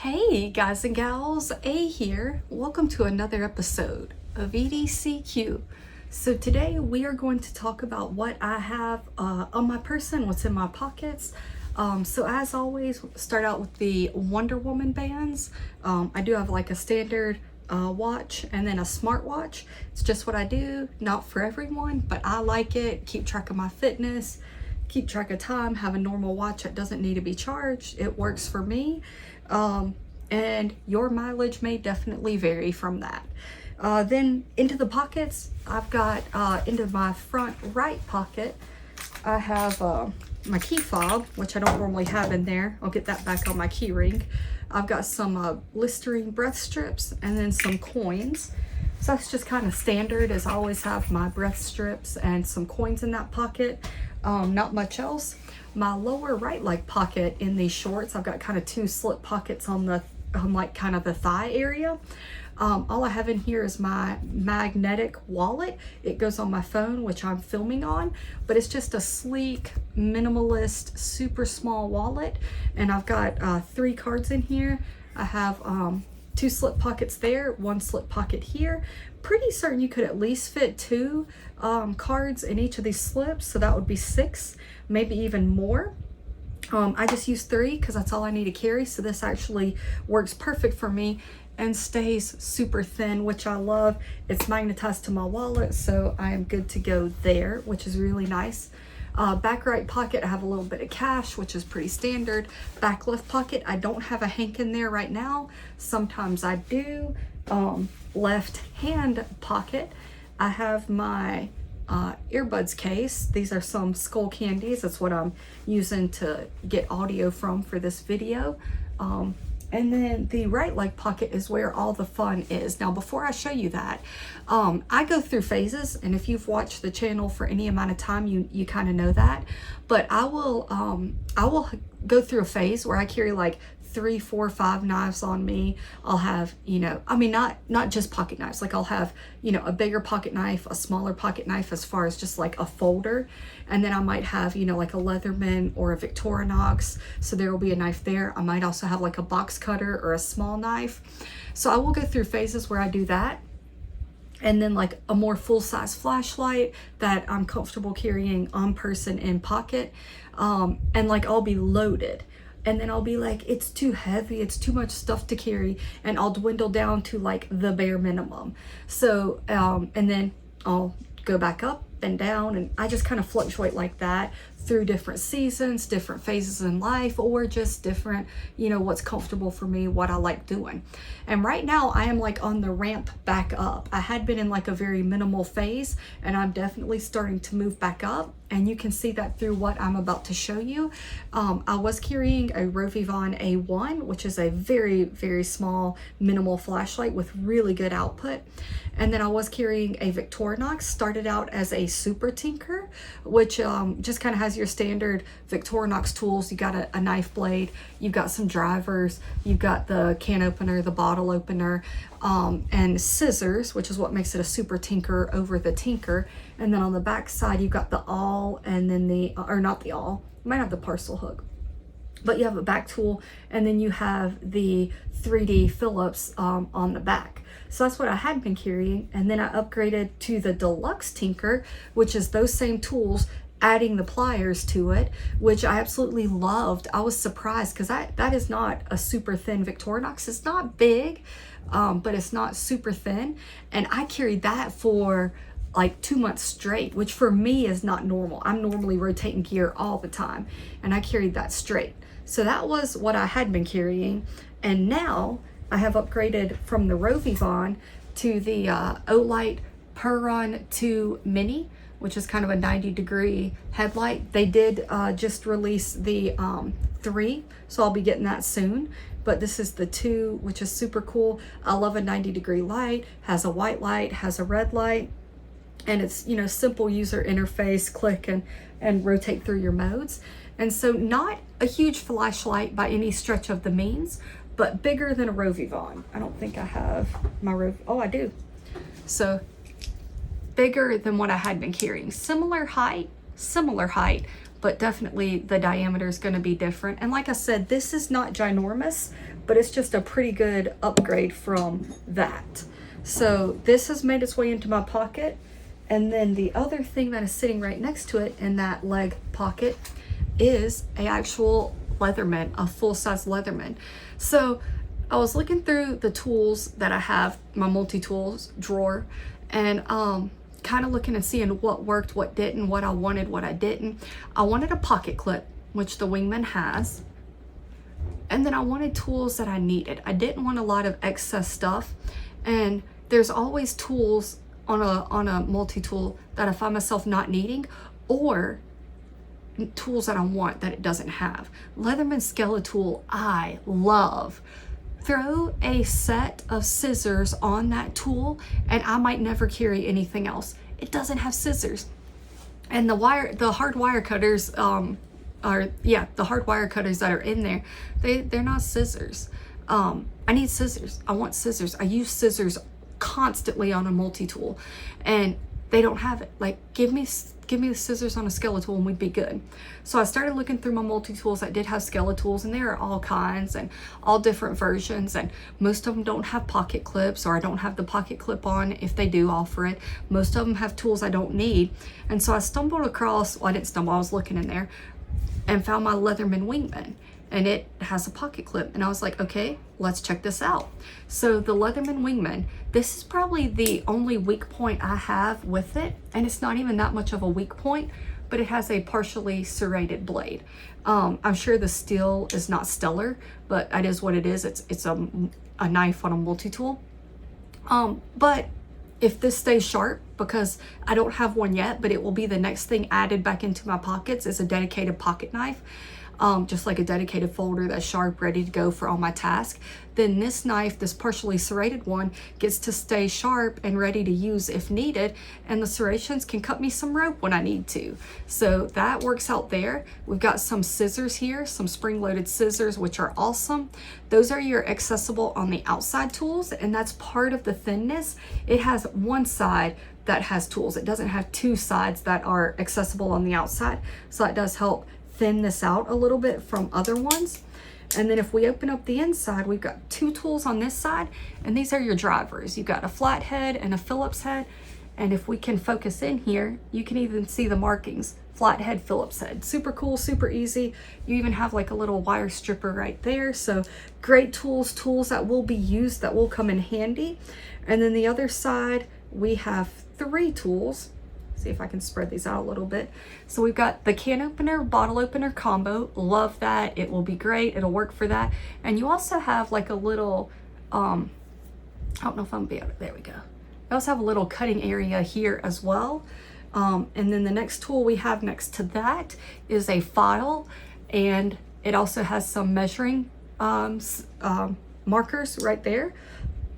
Hey guys and gals, A here. Welcome to another episode of EDCQ. So today we are going to talk about what I have on my person, what's in my pockets. So as always, start out with the Wonder Woman bands. I do have like a standard watch and then a smartwatch. It's just what I do, not for everyone, but I like it. Keep track of my fitness, keep track of time, have a normal watch that doesn't need to be charged. It works for me. And your mileage may definitely vary from that. Then into the pockets, I've got into my front right pocket, I have my key fob, which I don't normally have in there. I'll get that back on my key ring. I've got some Listerine breath strips and then some coins. So that's just kind of standard, as I always have my breath strips and some coins in that pocket. Not much else. My lower right leg pocket in these shorts, I've got kind of two slip pockets on like kind of the thigh area. All I have in here is my magnetic wallet. It goes on my phone, which I'm filming on, but it's just a sleek, minimalist, super small wallet. And I've got 3 cards in here. I have 2 slip pockets there, 1 slip pocket here. Pretty certain you could at least fit 2 cards in each of these slips, so that would be 6, maybe even more. I just use 3 because that's all I need to carry, so this actually works perfect for me and stays super thin, which I love. It's magnetized to my wallet, so I am good to go there, which is really nice. Back right pocket, I have a little bit of cash, which is pretty standard. Back left pocket, I don't have a hank in there right now. Sometimes I do. Left hand pocket, I have my earbuds case. These are some Skull Candies. That's what I'm using to get audio from for this video. And then the right leg pocket is where all the fun is. Now, before I show you that, I go through phases, and if you've watched the channel for any amount of time, you kind of know that. But I will go through a phase where I carry like 3, 4, 5 knives on me. I'll have, I mean, not just pocket knives. Like I'll have, a bigger pocket knife, a smaller pocket knife as far as just like a folder. And then I might have, like a Leatherman or a Victorinox. So there will be a knife there. I might also have like a box cutter or a small knife. So I will go through phases where I do that. And then like a more full-size flashlight that I'm comfortable carrying on person in pocket. And like I'll be loaded. And then I'll be like, it's too heavy, it's too much stuff to carry, and I'll dwindle down to like the bare minimum. So, and then I'll go back up and down, and I just kind of fluctuate like that through different seasons, different phases in life, or just different, what's comfortable for me, what I like doing. And right now I am like on the ramp back up. I had been in like a very minimal phase, and I'm definitely starting to move back up. And you can see that through what I'm about to show you. I was carrying a Rovivon A1, which is a very, very small, minimal flashlight with really good output. And then I was carrying a Victorinox, started out as a Super Tinker, which just kind of has your standard Victorinox tools. You got a knife blade, you've got some drivers, you've got the can opener, the bottle opener, and scissors, which is what makes it a Super Tinker over the Tinker. And then on the back side, you've got the awl, and then or not the awl, you might have the parcel hook, but you have a back tool, and then you have the 3D Phillips on the back. So that's what I had been carrying. And then I upgraded to the Deluxe Tinker, which is those same tools, adding the pliers to it, which I absolutely loved. I was surprised because that is not a super thin Victorinox. It's not big, but it's not super thin. And I carried that for like 2 months straight, which for me is not normal. I'm normally rotating gear all the time, and I carried that straight. So that was what I had been carrying. And now I have upgraded from the Rovivon to the Olight Puron 2 Mini, which is kind of a 90-degree headlight. They did just release the 3, so I'll be getting that soon. But this is the 2, which is super cool. I love a 90-degree light, has a white light, has a red light, and it's, simple user interface, click and rotate through your modes. And so not a huge flashlight by any stretch of the means, but bigger than a Rovivon. I don't think I have my oh, I do. So bigger than what I had been carrying. Similar height, but definitely the diameter is going to be different. And like I said, this is not ginormous, but it's just a pretty good upgrade from that. So this has made its way into my pocket. And then the other thing that is sitting right next to it in that leg pocket is a actual Leatherman, a full-size Leatherman. So I was looking through the tools that I have, my multi-tools drawer, and kind of looking and seeing what worked, what didn't, what I wanted, what I didn't. I wanted a pocket clip, which the Wingman has. And then I wanted tools that I needed. I didn't want a lot of excess stuff. And there's always tools on a multi-tool that I find myself not needing, or tools that I want that it doesn't have. Leatherman Skeletool, I love. Throw a set of scissors on that tool and I might never carry anything else. It doesn't have scissors. And the hard wire cutters, the hard wire cutters that are in there, they're not scissors. I need scissors. I want scissors. I use scissors constantly on a multi-tool, and they don't have it. Like, give me the scissors on a Skeletool and we'd be good. So I started looking through my multi-tools that did have Skeletools, and there are all kinds and all different versions, and most of them don't have pocket clips, or I don't have the pocket clip on if they do offer it. Most of them have tools I don't need. And so I stumbled across, well, I didn't stumble, I was looking in there and found my Leatherman Wingman, and it has a pocket clip, and I was like, okay, let's check this out. So the Leatherman Wingman, this is probably the only weak point I have with it, and it's not even that much of a weak point, but it has a partially serrated blade. I'm sure the steel is not stellar, but that is what it is. It's a knife on a multi-tool. But if this stays sharp, because I don't have one yet, but it will be the next thing added back into my pockets, is a dedicated pocket knife. Just like a dedicated folder that's sharp, ready to go for all my tasks. Then this knife, this partially serrated one, gets to stay sharp and ready to use if needed, and the serrations can cut me some rope when I need to. So that works out there. We've got some scissors here, some spring-loaded scissors, which are awesome. Those are your accessible on the outside tools, and that's part of the thinness. It has one side that has tools. It doesn't have two sides that are accessible on the outside, so that does help thin this out a little bit from other ones. And then if we open up the inside, we've got two tools on this side, and these are your drivers. You've got a flat head and a Phillips head, and if we can focus in here, you can even see the markings. Flat head, Phillips head. Super cool, super easy. You even have like a little wire stripper right there. So great tools that will be used, that will come in handy. And then the other side, we have three tools. See if I can spread these out a little bit. So we've got the can opener, bottle opener combo. Love that. It will be great. It'll work for that. And you also have like a little, I don't know if I'm gonna be able to, there we go. You also have a little cutting area here as well. And then the next tool we have next to that is a file, and it also has some measuring markers right there.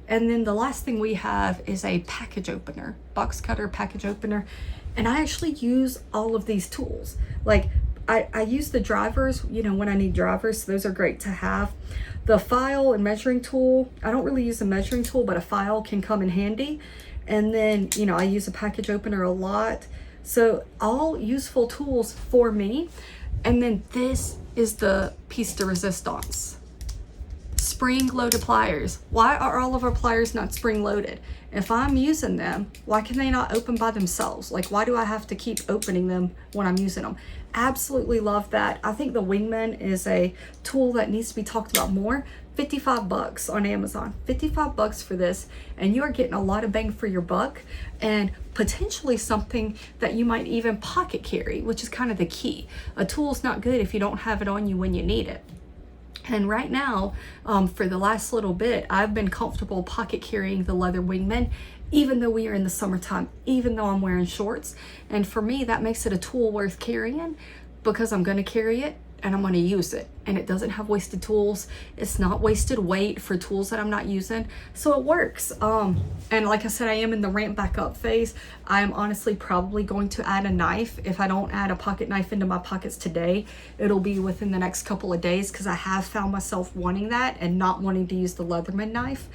And then the last thing we have is a package opener, box cutter, package opener. And I actually use all of these tools. Like I use the drivers, you know, when I need drivers, so those are great to have. The file and measuring tool, I don't really use a measuring tool, but a file can come in handy. And then, you know, I use a package opener a lot. So all useful tools for me. And then this is the piece de resistance. Spring loaded pliers. Why are all of our pliers not spring loaded? If I'm using them, why can they not open by themselves? Like, why do I have to keep opening them when I'm using them? Absolutely love that. I think the Wingman is a tool that needs to be talked about more. 55 bucks on Amazon, 55 bucks for this, and you are getting a lot of bang for your buck, and potentially something that you might even pocket carry, which is kind of the key. A tool's not good if you don't have it on you when you need it. And right now, for the last little bit, I've been comfortable pocket carrying the leather Wingman, even though we are in the summertime, even though I'm wearing shorts. And for me, that makes it a tool worth carrying, because I'm going to carry it and I'm going to use it. And it doesn't have wasted tools. It's not wasted weight for tools that I'm not using. So it works. And like I said, I am in the ramp back up phase. I'm honestly probably going to add a knife. If I don't add a pocket knife into my pockets today, it'll be within the next couple of days, because I have found myself wanting that and not wanting to use the Leatherman knife.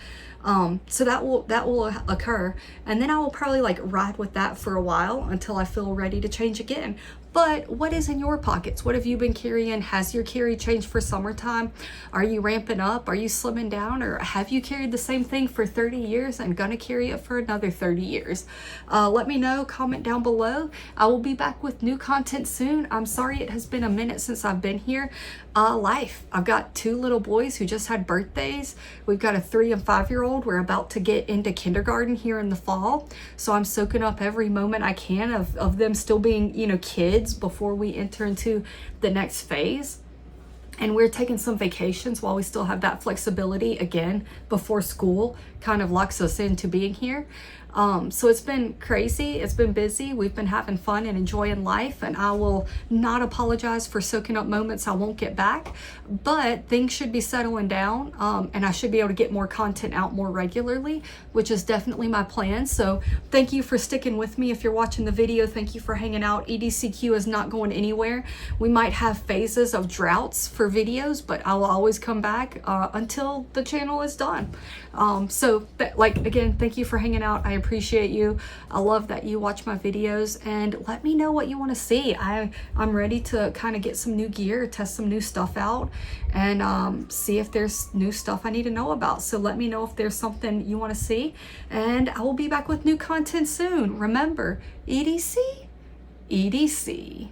So that will occur, and then I will probably like ride with that for a while until I feel ready to change again. But what is in your pockets? What have you been carrying? Has your carry changed for summertime? Are you ramping up? Are you slimming down? Or have you carried the same thing for 30 years and gonna carry it for another 30 years? Let me know, comment down below. I will be back with new content soon. I'm sorry it has been a minute since I've been here. Life. I've got 2 little boys who just had birthdays. We've got a 3 and 5-year-old. We're about to get into kindergarten here in the fall. So I'm soaking up every moment I can of them still being, kids before we enter into the next phase. And we're taking some vacations while we still have that flexibility again before school kind of locks us into being here. So it's been crazy. It's been busy. We've been having fun and enjoying life, and I will not apologize for soaking up moments I won't get back, but things should be settling down, and I should be able to get more content out more regularly, which is definitely my plan. So thank you for sticking with me. If you're watching the video, thank you for hanging out. EDCQ is not going anywhere. We might have phases of droughts for videos, but I will always come back until the channel is done. Again, thank you for hanging out. I appreciate you. I love that you watch my videos, and let me know what you want to see. I'm ready to kind of get some new gear, test some new stuff out, and see if there's new stuff I need to know about. So let me know if there's something you want to see, and I will be back with new content soon. Remember, EDC, EDC.